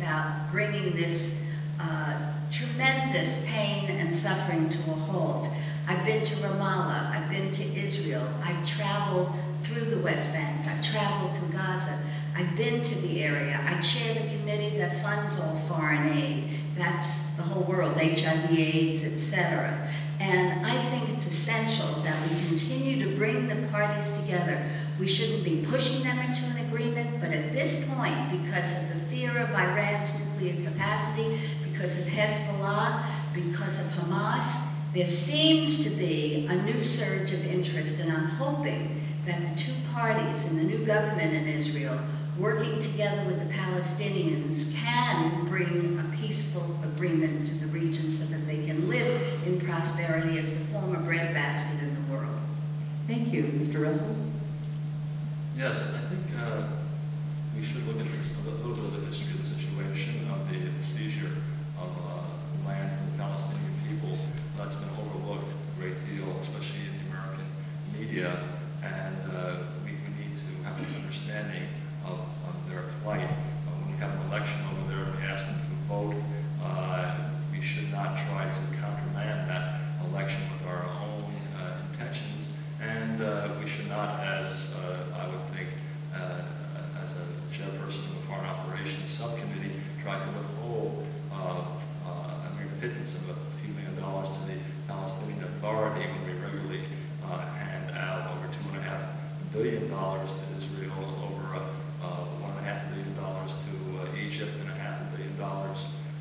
about bringing this tremendous pain and suffering to a halt. I've been to Ramallah, I've been to Israel, I've traveled through the West Bank, I've traveled through Gaza, I've been to the area, I chair the committee that funds all foreign aid. That's the whole world, HIV, AIDS, etc. And I think it's essential that we continue to bring the parties together. We shouldn't be pushing them into an agreement, but at this point, because of the fear of Iran's nuclear capacity, because of Hezbollah, because of Hamas, there seems to be a new surge of interest, and I'm hoping that the two parties and the new government in Israel, working together with the Palestinians, can bring a peaceful agreement to the region so that they can live in prosperity as the former breadbasket in the world. Thank you. Mr. Russell? Yes, I think we should look at this, a little bit of the history of the situation of the seizure of land from the Palestinian people. That's been overlooked a great deal, especially in the American media, and we need to have an understanding of their plight. When we have an election over there and we ask them to vote, we should not try to countermand that election with our own intentions, and we should not, as I would think, as a chairperson of the Foreign Operations Subcommittee, try to withhold a mere pittance of a few $1 million to the Palestinian Authority when we regularly hand out over $2.5 billion to Israel, over $1.5 billion to Egypt, and $500 million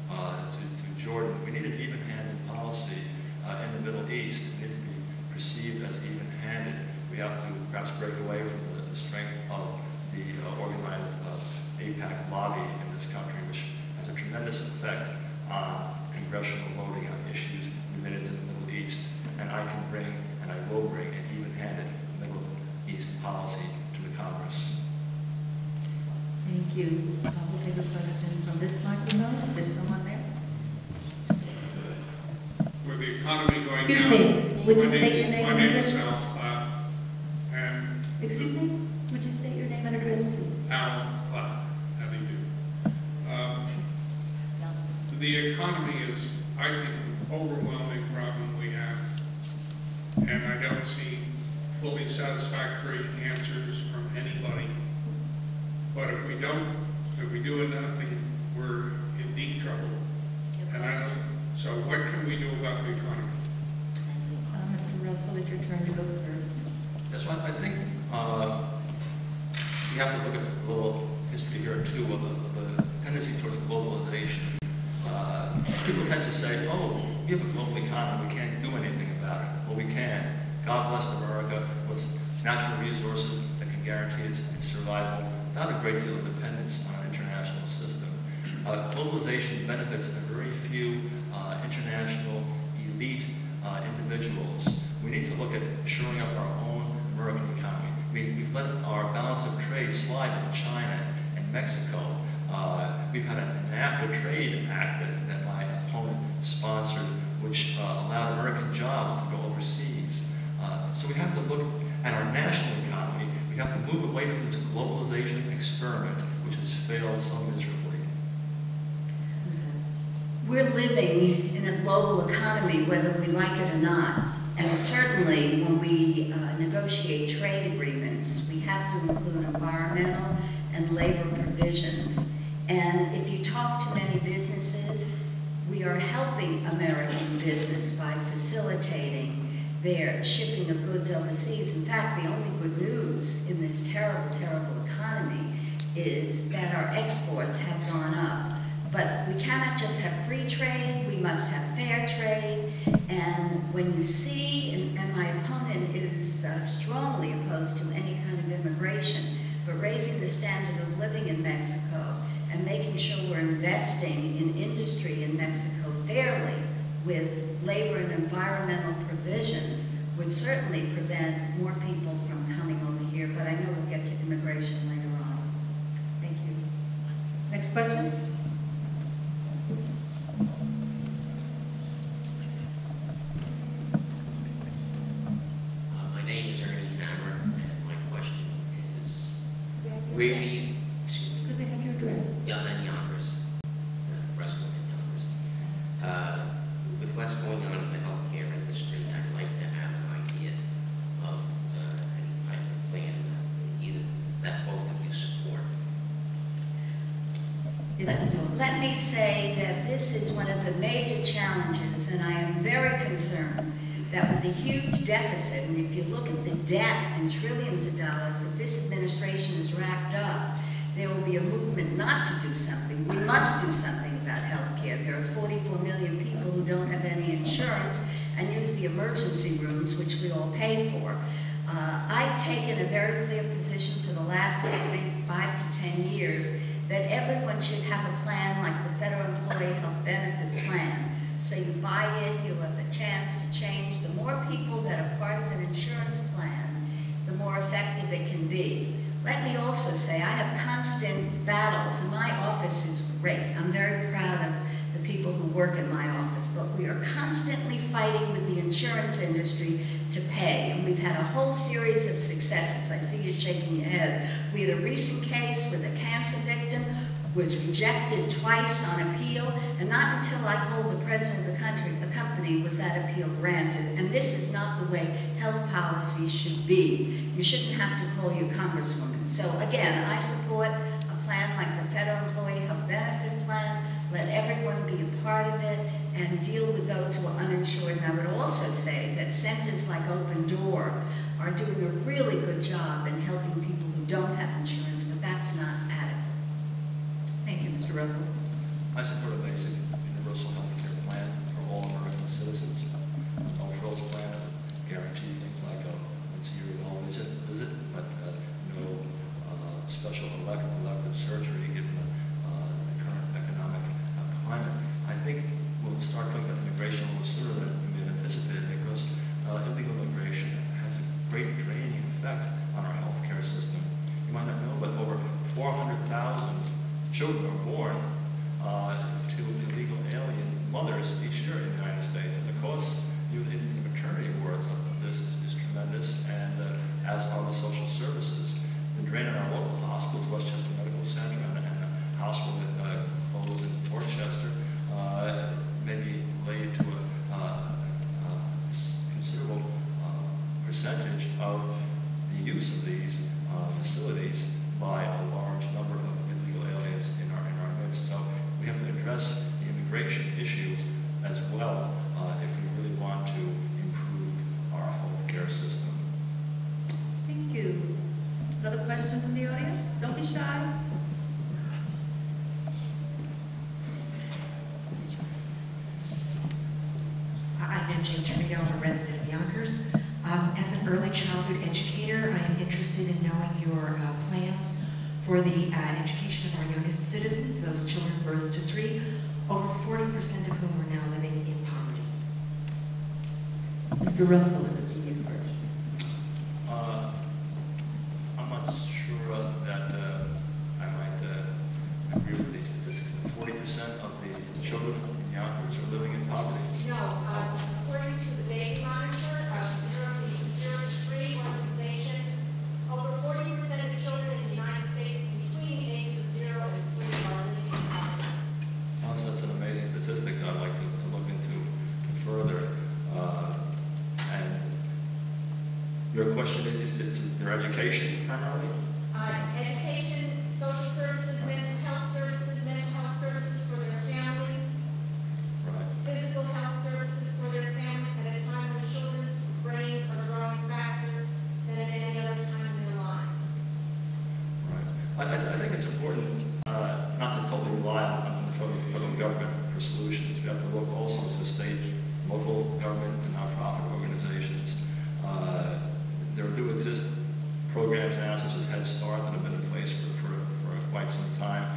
to Jordan. We need an even-handed policy in the Middle East. We need to be perceived as even-handed. We have to perhaps break away from the strength of the organized AIPAC lobby in this country, which has a tremendous effect on congressional voting on issues related to the Middle East. And I can bring, and I will bring, an even-handed Middle East policy to the Congress. Thank you. We'll take a question from this microphone, if there's someone there. With the economy going Excuse down. me, would you state your name My and name is address? Al Clapp, and Excuse me, would you state your name and address, please? Al Clapp, how do you do? The economy is, I think, the overwhelming problem we have, and I don't see fully satisfactory answers from anybody. But if we do nothing, we're in deep trouble. And so what can we do about the economy? Mr. Russell, it's your turn to go first. Yes, well, I think we have to look at a little history here too of the tendency towards globalization. People tend to say, oh, we have a global economy, we can't do anything about it. Well, we can. God bless America with natural resources that can guarantee its survival without a great deal of dependence on an international system. Globalization benefits a very few international elite individuals. We need to look at shoring up our own American economy. We've let our balance of trade slide with China and Mexico. We've had an NAFTA trade act that my opponent sponsored, which allowed American jobs to go overseas. So we have to look at our national economy. We have to move away from this globalization experiment, which has failed so miserably. We're living in a global economy, whether we like it or not. And certainly, when we negotiate trade agreements, we have to include environmental and labor provisions. And if you talk to many businesses, we are helping American business by facilitating their shipping of goods overseas. In fact, the only good news in this terrible, terrible economy is that our exports have gone up. But we cannot just have free trade, we must have fair trade. And when you see, and my opponent is strongly opposed to any kind of immigration, but raising the standard of living in Mexico and making sure we're investing in industry in Mexico fairly with labor and environmental provisions would certainly prevent more people from coming over here. But I know we'll get to immigration later on. Thank you. Next question. My name is Ernie Hammer, and my question is, where do you... Could we have your address? Yeah, and Yonkers. what's going on in the healthcare industry, I'd like to have an idea of any type of plan, either that both of you support. Let me say that this is one of the major challenges, and I am very concerned that with the huge deficit, and if you look at the debt in trillions of dollars that this administration has racked up, there will be a movement not to do something. We must do something about health care. There are 44 million people who don't have any insurance and use the emergency rooms, which we all pay for. I've taken a very clear position for the last, I think, 5 to 10 years that everyone should have a plan like the Federal Employee Health Benefit Plan. So you buy it, you have a chance to change. The more people that are part of an insurance plan, the more effective it can be. Let me also say, I have constant battles, and my office is great. I'm very proud of the people who work in my office, but we are constantly fighting with the insurance industry to pay, and we've had a whole series of successes. I see you shaking your head. We had a recent case with a cancer victim who was rejected twice on appeal, and not until I called the president of the company was that appeal granted. And this is not the way health policy should be. You shouldn't have to call your congresswoman. So again, I support a plan like the Federal Employee Health Benefit Plan. Let everyone be a part of it and deal with those who are uninsured. And I would also say that centers like Open Door are doing a really good job in helping people who don't have insurance, but that's not adequate. Thank you, Mr. Russell. I support a basic universal health care plan for all American citizens. No frills plan guarantee things like a once-a-year well visit, but no special elective surgery given the current economic climate. I think we'll start talking about immigration a little sooner than we had anticipated, because illegal immigration has a great draining effect on our healthcare system. You might not know, but over 400,000 children are born to illegal alien mothers each year in the United States, and the cost in the maternity wards of this is tremendous, and as are the social services. The drain in our local hospitals, Westchester Medical Center and a hospital that closed in Dorchester, may be laid to a considerable percentage of the use of these facilities by a large number of illegal aliens in our midst. So we have to address the immigration issue as well if we really want to improve our healthcare system. Thank you. Another question from the audience? Don't be shy. I'm Jane Torito, I'm a resident of Yonkers. As an early childhood educator, I am interested in knowing your plans for the education of our youngest citizens, those children birth to 3, over 40% of whom are now living in poverty. Mr. Russell, we'll go to you first. I'm not sure that I might agree with these statistics. 40% of the children in Yonkers are living in poverty. No, according to the Baby Monitor, the 0 to 3 organization, over 40% of children in the United States between the ages of 0 and 3 are living in poverty. Well, that's an amazing statistic that I'd like to look into further. And your question is to their education primarily? Education, social services, mental health services for their families, Right. physical health services for their families at a time when children's brains are growing faster than at any other time in their lives. Right. I think it's important not to totally rely on the federal government for solutions. We have to look also to state, local government, and nonprofit organizations. There do exist programs now, such as Head Start, that have been in place for quite some time.